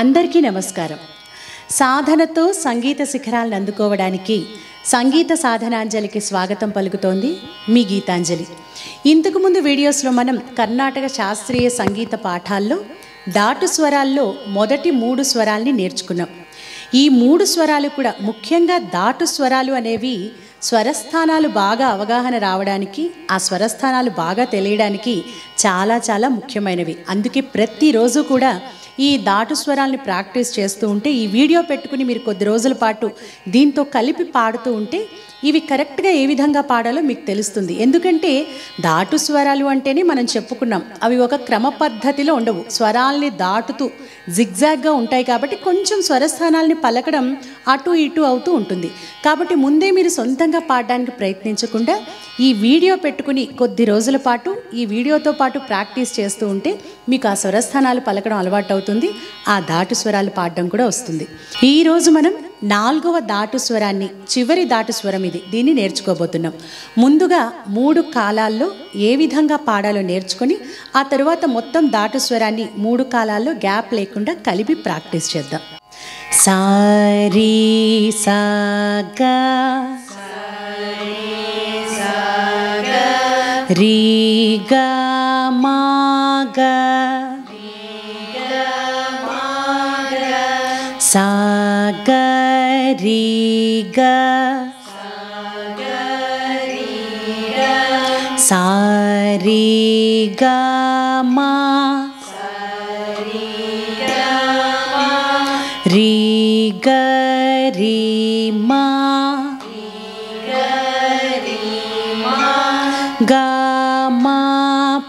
అందరికీ నమస్కారం. సాధనతో సంగీత శిఖరాలను అందుకోవడానికి సంగీత సాధనాంజలికి స్వాగతం పలుకుతోంది మీ గీతాంజలి. ఇంతకుముందు వీడియోస్లో మనం కర్ణాటక శాస్త్రీయ సంగీత పాఠాల్లో దాటు స్వరాల్లో మొదటి 3 స్వరాల్ని నేర్చుకున్నాం. ఈ 3 స్వరాలు కూడా ముఖ్యంగా దాటు స్వరాలు అనేవి స్వరస్థానాలు బాగా అవగాహన రావడానికి, ఆ స్వరస్థానాలు బాగా తెలియడానికి చాలా ముఖ్యమైనవి. అందుకే ప్రతిరోజు కూడా ఈ దాటు స్వరాల్ని ప్రాక్టీస్ చేస్తూ ఉంటే, ఈ వీడియో పెట్టుకుని మీరు కొద్ది రోజుల పాటు దీంతో కలిపి పాడుతూ ఉంటే ఇవి కరెక్ట్గా ఏ విధంగా పాడాలో మీకు తెలుస్తుంది. ఎందుకంటే దాటు స్వరాలు అంటేనే మనం చెప్పుకున్నాం, అవి ఒక క్రమ పద్ధతిలో ఉండవు, స్వరాల్ని దాటుతూ జిగ్జాగ్గా ఉంటాయి. కాబట్టి కొంచెం స్వరస్థానాల్ని పలకడం అటు ఇటు అవుతూ ఉంటుంది. కాబట్టి ముందే మీరు సొంతంగా పాడడానికి ప్రయత్నించకుండా ఈ వీడియో పెట్టుకుని కొద్ది రోజుల పాటు ఈ వీడియోతో పాటు ప్రాక్టీస్ చేస్తూ ఉంటే మీకు ఆ స్వరస్థానాలు పలకడం అలవాటు అవుతుంది, ఆ దాటు స్వరాలు పాడడం కూడా వస్తుంది. ఈరోజు మనం 4వ దాటు స్వరాన్ని, చివరి దాటు స్వరం ఇది, దీన్ని నేర్చుకోబోతున్నాం. ముందుగా 3 కాలాల్లో ఏ విధంగా పాడాలో నేర్చుకొని ఆ తరువాత మొత్తం దాటు స్వరాన్ని 3 కాలాల్లో గ్యాప్ లేకుండా కలిపి ప్రాక్టీస్ చేద్దాం. సారీ సాగా రీగా మాగా సాగా రీగా సారీగా మా రీగా రీమా గామా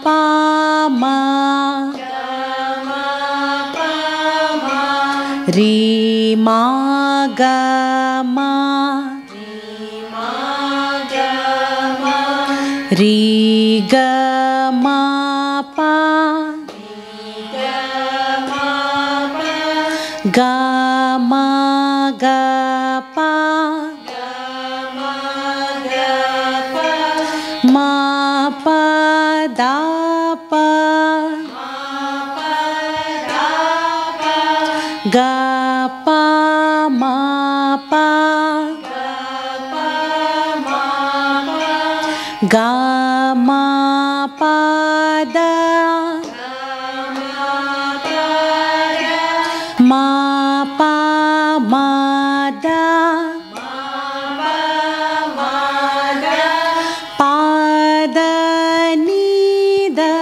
పామా రీమా గామా రీగా మా పా గామా గా పా మా పా దా పా గా పా మా పా గా మా పా దా మా పా మా దా పా దా నీ దా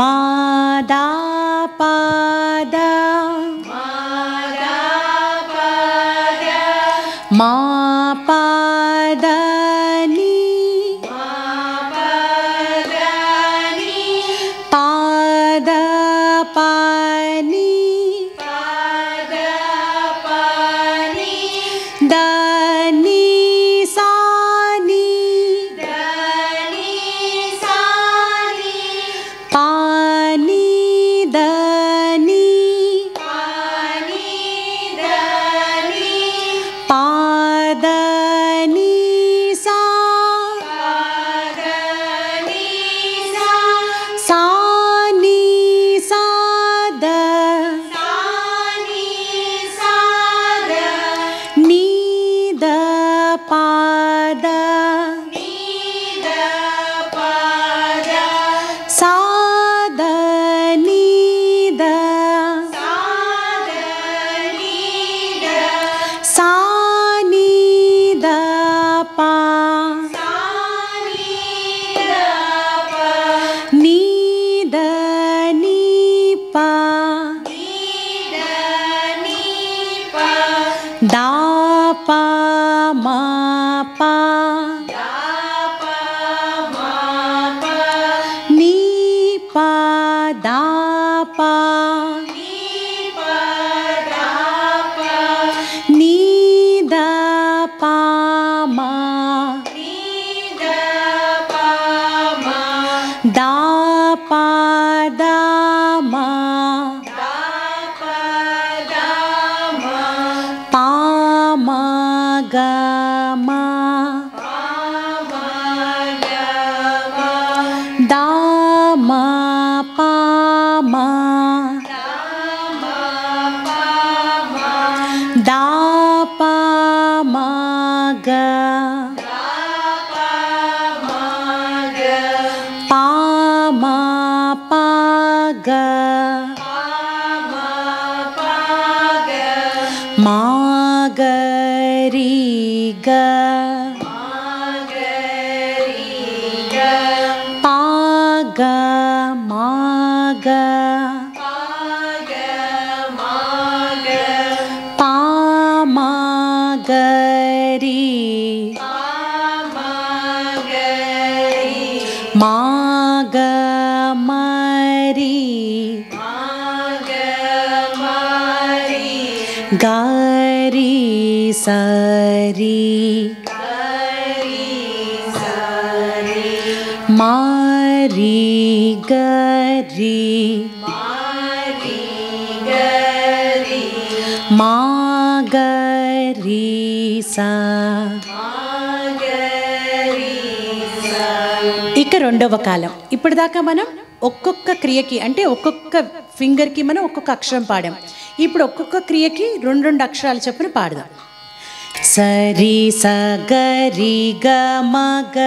మా దా పా దా మా పా దా నీ పా దా పా నీ దా నీ సా నీ పా నీ దా నీ పా దా నీ సా సా నీ సా దా నీ దా పా దా సా దా నీ దా సా నీ దా పా నీ దా నీ పా దా పా మా పా నీ పా దా పా నీ దా పా మా దా పా దా మా పా మా గా మా दा मा पा ma da pa ma ga pa ma pa ga ma ga ri ga pa ga ma ga pa ma ga ri ma ga ma ri ga ri sa ri ma ri ga ri మా గ రి సా. ఇక రెండవ కాలం. ఇప్పటిదాకా మనం ఒక్కొక్క క్రియకి అంటే ఒక్కొక్క ఫింగర్కి మనం ఒక్కొక్క అక్షరం పాడాం. ఇప్పుడు ఒక్కొక్క క్రియకి రెండు రెండు అక్షరాలు చొప్పున పాడదాం. సరి స గ రి గ మ గ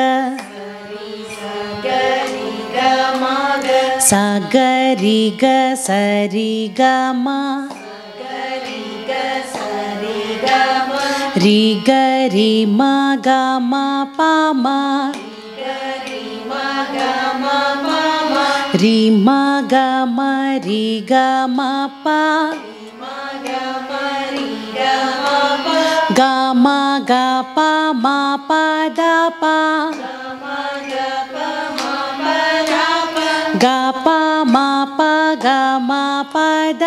స గ రి గ స రి గ మ రి గ రి మ గ మ ప మ రి మ గ మ రి గ మ ప గ మ గ ప మ ప ద ప గ ప మ ప గ మ ప ద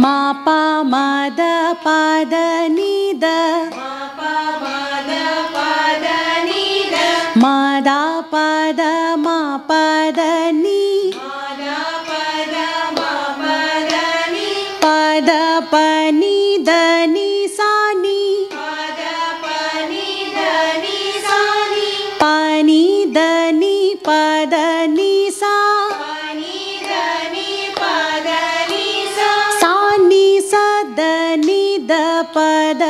మా ప మ ద ప ద ని ద మా ద ప ద మా ప ద ని ప ద ప ని ద ని సా ని ప ని ద ని ప ద ని సా ప ద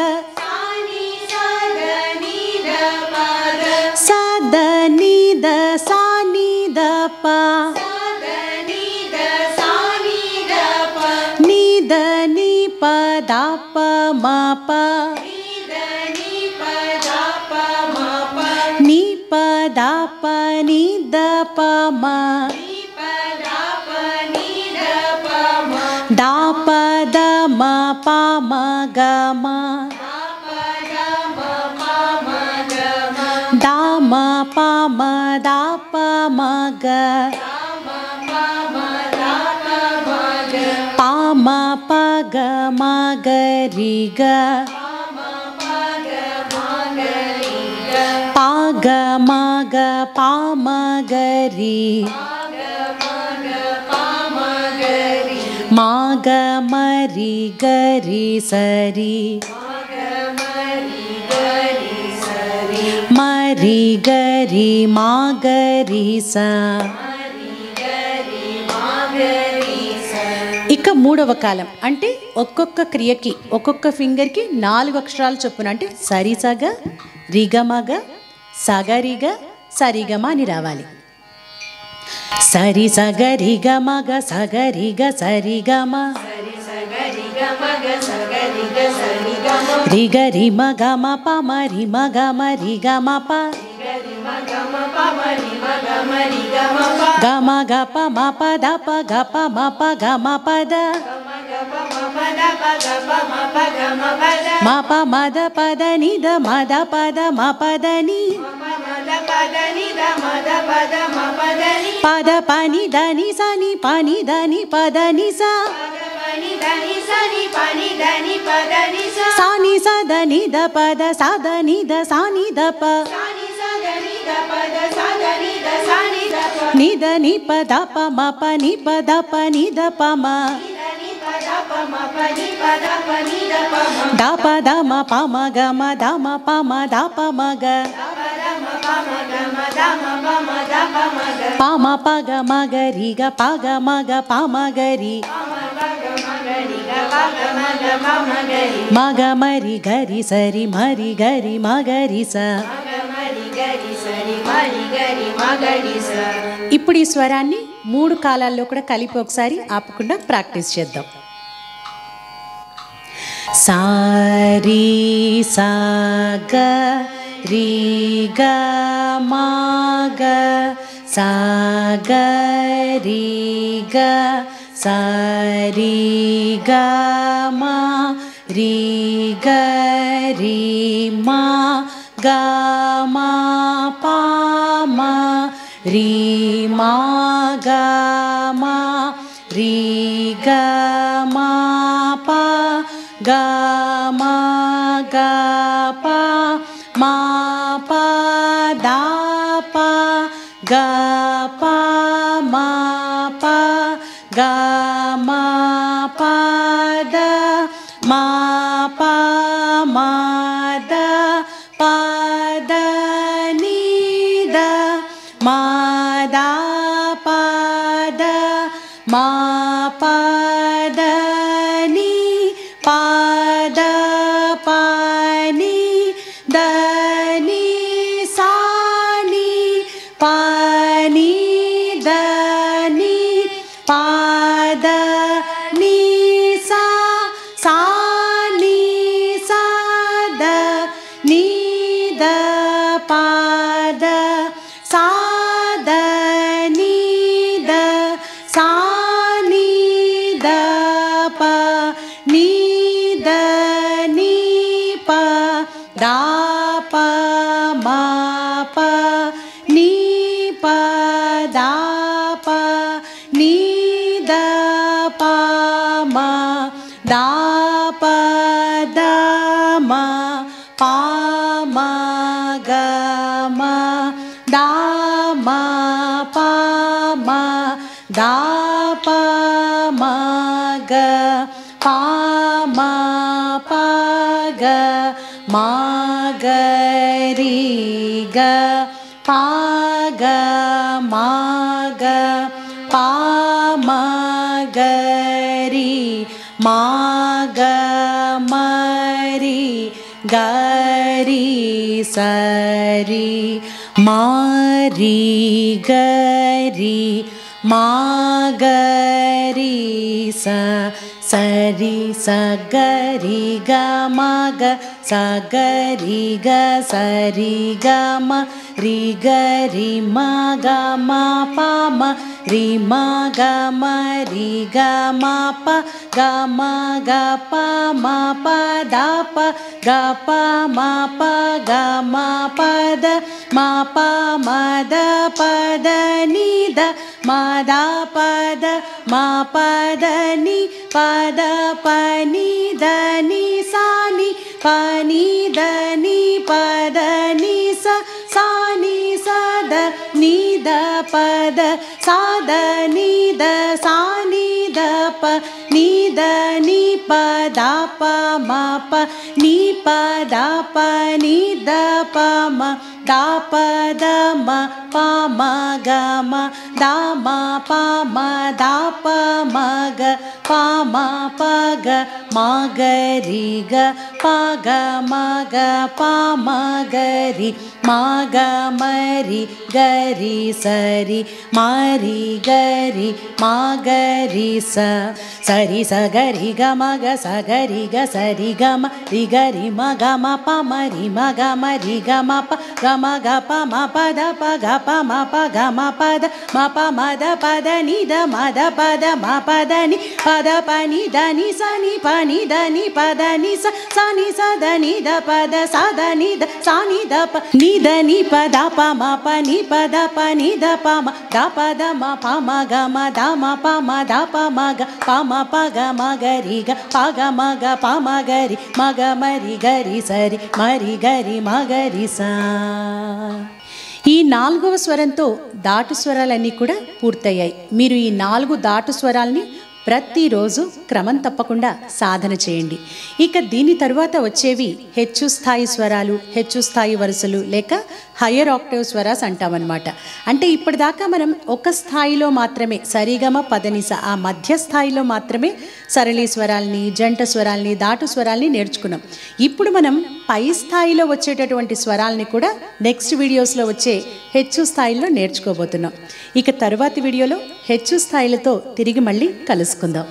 స ద ని ద సా ని ద ప ని ద ని ప ద ప మ ప ని ప ద ప ని ద ప మ ద ప ద మ ప మ గ మ ద మ ప మ ద ప మ గ ప మ ప గ మ గ రి గ ప గ మ గ ప మ గ రి మా గ మ రి గ రి స రి మ రి గ రి మా గ రి స. ఇక మూడవ కాలం అంటే ఒక్కొక్క క్రియకి ఒక్కొక్క ఫింగర్కి 4 అక్షరాలు చొప్పున అంటే సరి సగ రిగమగ సగరిగ సరిగమ అని రావాలి. సరి సగ రిగమగ సగరిగ సరిగమ రిగ రిమ గమ పమ రిమ గమ రిగమ ప గమ గ ప మ ప ద ప గ ప మ ప గ మ ప ద మ ప మ ద ప ద ని ద మ ద ప ద మ ప ద ని ప ద ప ని ద ని స ని ప ని ద ని ప ద ని స సా ని స ద ని ద ప ద సా ద ని ద సా ని ద ప ని ద ని ప ద ప మ ప ని ప ద ప ని ద ప మ ద ప ద మ ప మ గ మ ద మ ప మ ద ప మ గ పామ పగ మగరి గ పగ మగ పామగరి మగ మరి గరి సరి మరి గరి మగరి స. ఇప్పుడు ఈ స్వరాన్ని 3 కాలాల్లో కూడా కలిపి ఒకసారి ఆపకుండా ప్రాక్టీస్ చేద్దాం. సారీ సా గ రి గ మా గ సా గ రి గ సా రి గ మా రి గ రి మా గ మా పా మా రి మా గ మా రి గ మా పా గ మా గ పా మా పా దా పా గ పా మా పా గ మా పా ద మా పా మా ద పా ద ని ద మా దా పా ద మా పా ద ని పా ద పా ని ద ని సా ని పా ని ద ని పా ద ని సా సా ని సా ద ని ద పా ద సా ద ని ద సా ని ద ప ని ద ని ప దా ప మా ప ని ప దా ప ని ద ప మా దా ప ద మా పా మా గ మా దా మా పా మా దా ప మా గ పా మా పా గ మా గ రి గ పా గ మా గ పా మా గ రి మా గ మరి గ రి స రి మా రి గ రి మా గ రి స స రి స గ రి గ మ గ స గ రి గ స రి గ మ రి గ రి మ గ మ ప మ రి మ గ మ రి గ మ ప గ మ గ ప మ ప ద ప గ ప మ ప గ మ ప ద మ ప మ ద ప ద ని ద మ ద ప ద మ ప ద ని ప ద ప ని ద ని సా ని ప ని ద ని ప ద ని స సా ని స ద ని ద ప ద సా ద ని ద సా ని ద ప ని ద ని ప ద ప మ ప ని ప ద ప ని ద ప మ ద ప ద మ ప మ గ మ ద మ ప మ ద ప మ గ ప మ ప గ మ గ రి గ ప గ మ గ ప మ గ రి మ గ మ రి గ రి స రి మ రి గ రి మ గ రి స స రి స గ రి గ మ గ స గ రి గ స రి గ మ రి గ రి మ గ మ ప మ రి మ గ మ రి గ మ ప గ మ గ ప మ ప ద ప గ ప మ ప గ మ ప ద మ ప మ ద ప ద ని ద మ ద ప ద మ ప ద ని ప ద ప ని ద ని స ని ప ని ద ని ప ద ని స స ని స ద ని ద ప ద స ద ని ద సా ని ద ప ని ద ని ప ద ప మ ప ని ప ద ప ని ద ప మ ద ప ద మ ప మ గ మ ద మ ప మ ద ప మ గ ప మ ప గ మ గ రి గ ప గ మ గ ప మ గ రి మ గ మ రి గ రి స రి మ రి గ రి మ గ రి స. ఈ 4వ స్వరంతో దాటు స్వరాలన్నీ కూడా పూర్తయ్యాయి. మీరు ఈ 4 దాటు స్వరాల్ని ప్రతిరోజు క్రమం తప్పకుండా సాధన చేయండి. ఇక దీని తరువాత వచ్చేవి హెచ్చు స్థాయి స్వరాలు, హెచ్చు స్థాయి వరుసలు లేక హయ్యర్ ఆక్టేవ్ స్వరాస్ అంటామన్నమాట. అంటే ఇప్పటిదాకా మనం ఒక స్థాయిలో మాత్రమే సరిగమ పదనిస ఆ మధ్య స్థాయిలో మాత్రమే సరళీ స్వరాల్ని, జంట స్వరాల్ని, దాటు స్వరాల్ని నేర్చుకున్నాం. ఇప్పుడు మనం పై స్థాయిలో వచ్చేటటువంటి స్వరాల్ని కూడా నెక్స్ట్ వీడియోస్లో వచ్చే హెచ్చు స్థాయిలో నేర్చుకోబోతున్నాం. ఇక తరువాతి వీడియోలో హెచ్చు స్థాయిలతో తిరిగి మళ్ళీ కలుసుకుందాం.